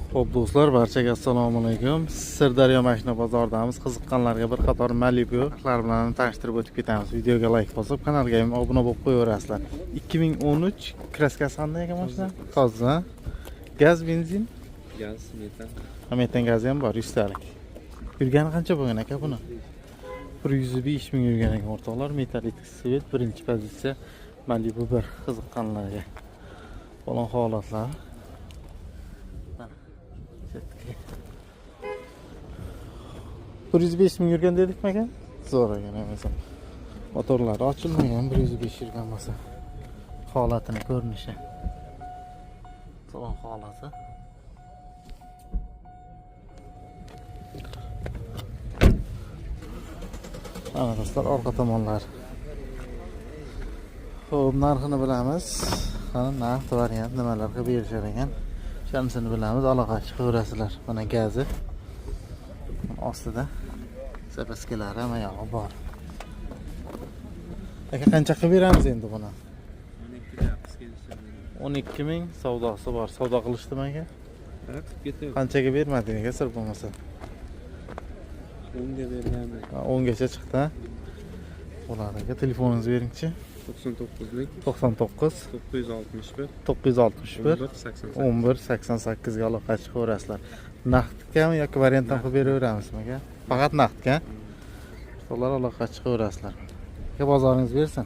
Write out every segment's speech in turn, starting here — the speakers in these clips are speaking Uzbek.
Xo'p do'stlar, barchaga assalomu alaykum. Sirdaryo mashina bozoridamiz. Qiziqqanlarga bir qator Malibu'lar bilan tanishtirib o'tib ketamiz. Videoga like bosib, kanalga ham obuna bo'lib qo'yaverasizlar. 2013 kraskasi qanday ekan mashina? Toza. Gaz, benzin? Gaz, metan. Metan gazi ham bor, 100 talik. Yurgani qancha bo'lgan aka buni? 105 ming yurgan ekan o'rtoqlar. Metalik svet, birinchi pozitsiya. Malibu 1 qiziqqanlarga. Bo'lgan holatlar. 105 ming yurgan dedikmi aka? Zo'r ekan emas. Motorlari ochilmagan, 105 yurgan bo'lsa. Holatini ko'rinishi. Salon holati. Ana do'stlar, orqa tomonlar. Xo'p, narxini bilamiz. Qani narx, variant nimalarga berishar ekan? Shanisini bilamiz, aloqa chiqaverasizlar. Mana gazi. Ostida zapaskalari ham yog'i bor. Aka qancha qilib beramiz endi buni? 12 ming savdosi bor. Savdo qilishdimi aka? Ha, ketdi. Qanchaga bermading aka, sir bo'lmasa? 10 ga berganmi? 10 gacha chiqdi. Bo'ladi aka, telefoningizni bering-chi. 99 961 1188 ga aloqa chiqaverasizlar. Naqdgami yoki variantdan qilib beraveramizmi aka? Faqat naqdga. Ular aloqa chiqaverasizlar. Aka, bozoringiz bersin.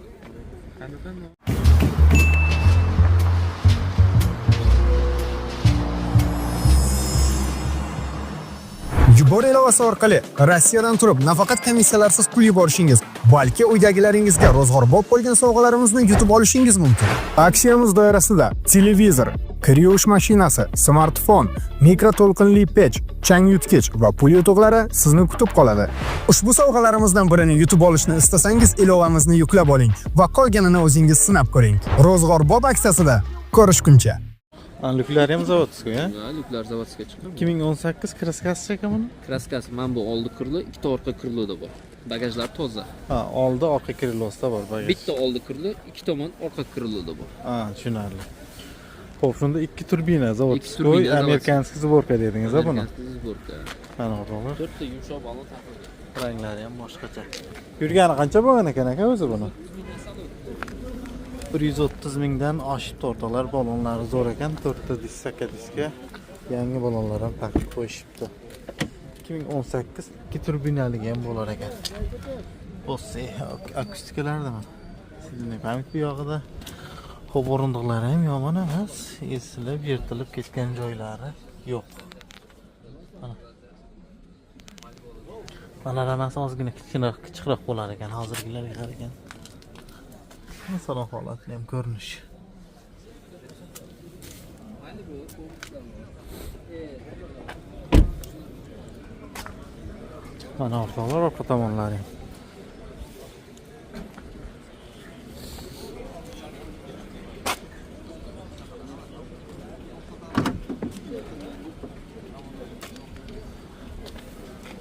Yubor ilovasi orqali Rossiyadan turib nafaqat komissiyalarsiz pul yuborishingiz, balki uydagilaringizga rozg'orbob bo'lgan sovg'alarimizni yutib olishingiz mumkin. Aksiyamiz doirasida televizor, kir yuvish mashinasi, smartfon, mikroto'lqinli pech, chang yutgich va pul yutuqlari sizni kutib qoladi. Ushbu sovg'alarimizdan birini yutib olishni istasangiz, ilovamizni yuklab oling va qolganini o'zingiz sinab ko'ring. Rozg'orbob aksiyasida ko'rishguncha. Lyuklari ham zavodskiy, ha? Ha, lyuklar zavodskiy chiqqan. 2018 kraskasi ekan buni? Kraskasi mana bu oldi kirli, ikkita orqa kirlida bor. Bagajlar toza. Ha, oldi orqa krilosida bor bagaj. Bitta oldi kirli, ikki tomon orqa kirlida bor. Ha, tushunarli. Xo'p, shunda ikki turbina zavodskiy, amerikanskiy sborka dedingiz-a buni? Amerikanskiy sborka. Mana o'rtoqlar. 4 ta yumshoq balon taqilgan. Ranglari ham boshqacha. Yurgani qancha bo'lgan ekan aka o'zi buni? 130 mingdan oshibdi o'rtoqlar, balonlari zo'r ekan. 4 ta diska, yangi balonlar ham taqib qo'yishibdi. 2018 ikki turbinaligi ham bo'lar ekan. Bossi akustikalardami? Sizning pamit bu yog'ida. Xo'p, o'rindiqlari ham yomon emas, esilib, yirtilib ketgan joylari yo'q. Mana ramasi ozgina kichikroq bo'lar ekan, hozirgilarga qaragan. Salon holatini ham ko'rinish. Mana o'rtoqlar, orqa tomonlari.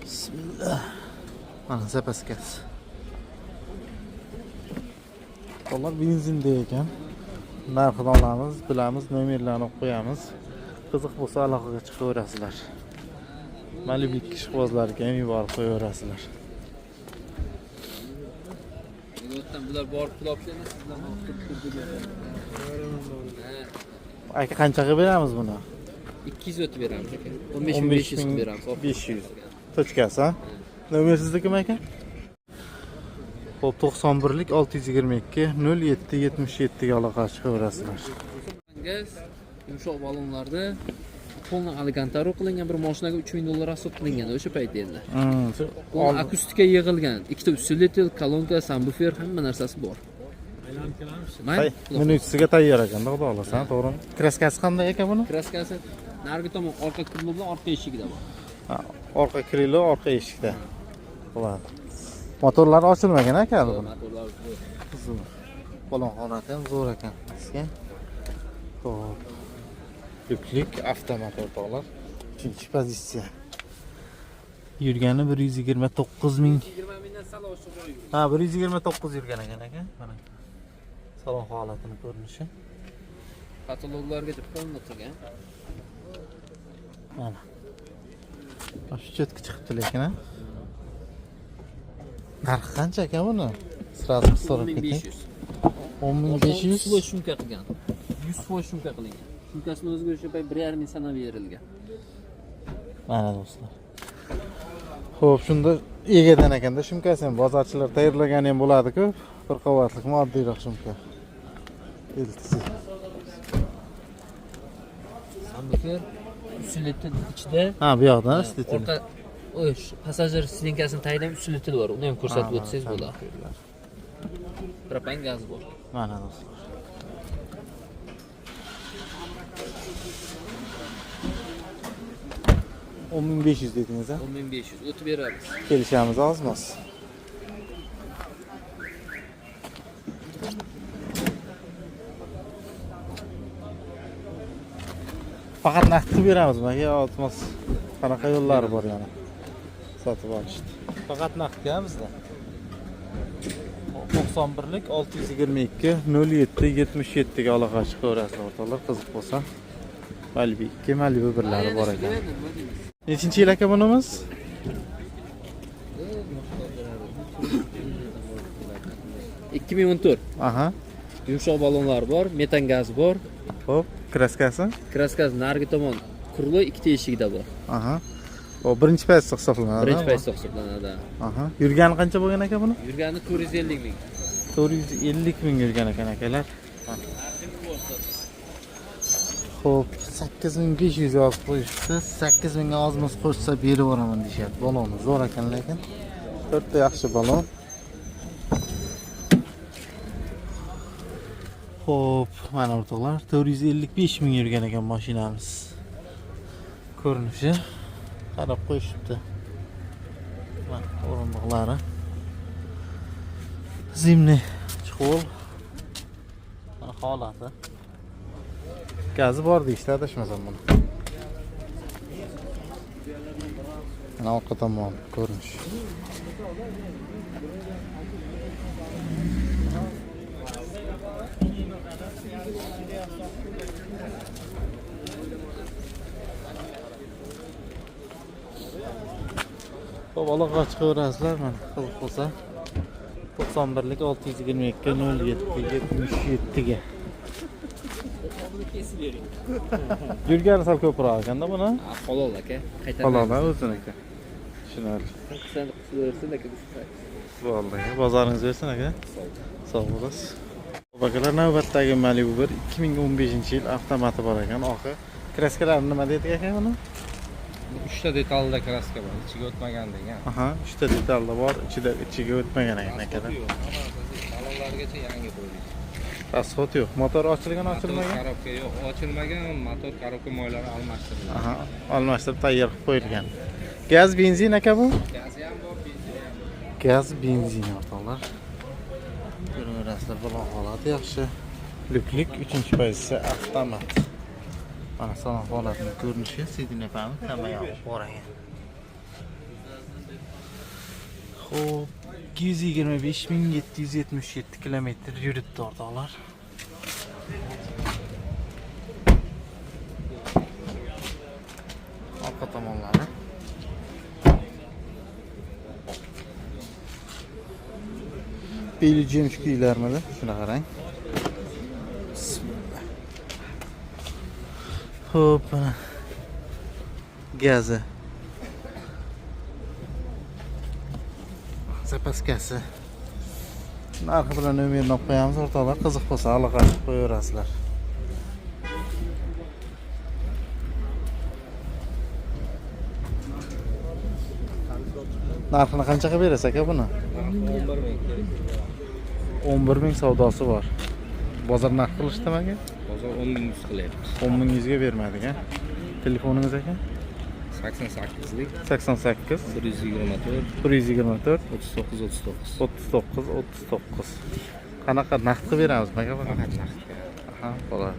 Bismillah. Mana zapaskasi. Ular benzinda ekan. Narxini olamiz, bilamiz, nomerlarni qo'yamiz. Qiziq bo'lsa aloqaga chiqaverasizlar. Malibu ishqibozlarga ham yuborib qo'yaverasizlar. Bular borib quloblarni sizdan Aka, qanchaga beramiz buni? 200 o'tib beramiz aka. 15500 beramiz. 500. Tochkasi, ha? Nomer siznikimi aka? Xo'p, 91lik 622 0777 ga aloqa chiqaverasizlar. Gaz yumshoq balonlarda polni algantaro qilingan bir mashinaga 3000 dollar asot qilingan o'sha paytda endi. Uni akustika yig'ilgan, ikkita usilitel, kolonka, subwoofer, hamma narsasi bor. Minutasiga tayyor ekan, xudo xolasa, to'g'rimi? Kraskasi qanday ekan buni? Kraskasi narigi tomon orqa krilo bilan orqa eshigida bor. Ha, orqa krilo, orqa eshikda. Bo'ladi. Motorlari ochilmagan aka bu. Motorlar zo'r. Balon holati ham zo'r ekan. Sizga. Xo'p. Yuklik avtomat o'rtoqlar. 3-pozitsiya. Yurgani 129 ming. 20 mingdan sal oshiqroq yurgan. Ha, 129 yurgan ekan aka. Mana. Salon holatini ko'rinishi. Patologlargacha polni qilgan. Mana. Shu chetga chiqibdi lekin ha. Narxi qancha aka buni? Sразу so'rab keting. 10500. Svoy shumka qilgan. 100 foiz shumka qilingan. Shumkasini o'ziga o'sha pay 1,5 ming sanab berilgan. Mana do'stlar. Xo'p, shunda egadan ekanda shumkasi ham bozorchilar tayyorlagan ham bo'ladi-ku. Bir qavatlik moddiyroq shumka. Iltisi. Sambufer usuleti ichida. Ha, bu yoqdan istetini. Orqa o'sh passajir stenkasini tayinlab usuleti bor. Uni ham ko'rsatib o'tsangiz bo'ladi. Propan gaz bor. Mana do'stlar. $10.500 dediniz ha? 10500 o'tib beramiz. Kelishamiz ozmas. Faqat naqd beramiz manga ozmas. Qanaqa yo'llari bor yana? Sotib olishdi. Faqat naqdga bizda. 91lik 622 07 77 ga aloqa chiqaverasizlar o'rtoqlar, qiziq bo'lsa. Malibu 2, Malibu 1lari bor ekan. Nechinchi yil aka bunimiz? $2014. Aha. Yumshoq balonlar bor, metan gaz bor. Xo'p, kraskasi? Kraskasi narigi tomon kurli ikkita eshigida bor. Aha. O birinchi paytda hisoblanadi. Birinchi paytda hisoblanadi. Aha. Yurgani qancha bo'lgan aka buni? Yurgani 450 ming. 450 ming yurgan ekan akalar. Xo'p, 8500 yozib qo'yishdi. 8000 ga ozmas qo'shsa berib yuboraman deyapti. Baloni zo'r ekan lekin. 4 ta yaxshi balon. Xo'p, mana o'rtoqlar, 455 ming yurgan ekan mashinamiz. Ko'rinishi qarab qo'yishibdi. Mana o'rindiqlari. Zimni chqol. Mana holati. Gazi bor deyishdi, adashmasam buni. Mana orqa tomon ko'rinish. Xo'p, aloqa chiqaverasizlar mana qiziq bo'lsa. 91lik 622 07 77 ga. Yurgani sal ko'proq ekanda buni. Halol aka. Halol o'ziniki. Tushunarli. Sen qilsin aka. Vallahi bozoringiz bersin aka. Sog' bo'lasiz. Bakalar navbatdagi Malibu 1 2015-yil avtomati bor ekan. Oxir kraskalar nima deydi aka buni? 3 ta detalda kraska bor, ichiga o'tmagan degan. Aha, 3 ta detalda bor, ichiga o'tmagan ekan akalar. Salonlargacha yangi qo'ydik. Asfalt yo'q. Motor ochilgan, ochilmagan? Korobka yo'q, ochilmagan, motor korobka moylari almashtirilgan. Aha, almashtirib tayyor qilib qo'yilgan. Gaz, benzin aka bu? Gazi ham bor, benzin ham bor. Gaz, benzin o'rtoqlar. Ko'raverasizlar, balon holati yaxshi. Luklik 3-pozitsiya avtomat. Mana salon holatining ko'rinishi, sidina pami hamma yoq bor ekan. Xo'p, 225.777 kilometr yuribdi o'rtoqlar. Orqa tomonlari. Belgium kuylarmidi? Shuna qarang. Xo'p, mana gazi. Zapaskasi. Narxi bilan nomerini olib qo'yamiz o'rtoqlar, qiziq bo'lsa aloqa qilib qo'yaverasizlar. Narxini qancha qilib berasiz aka buni? 11 ming savdosi bor. Bozor narx qilishdi menga? Bozor 10 ming qilyapmiz. 10 mingizga bermadik ha. Telefoningiz aka? 88lik 88 124 124 39 39 39. Qanaqa naqd qilib beramiz menga? faqat naqd. Aha, bo'ladi.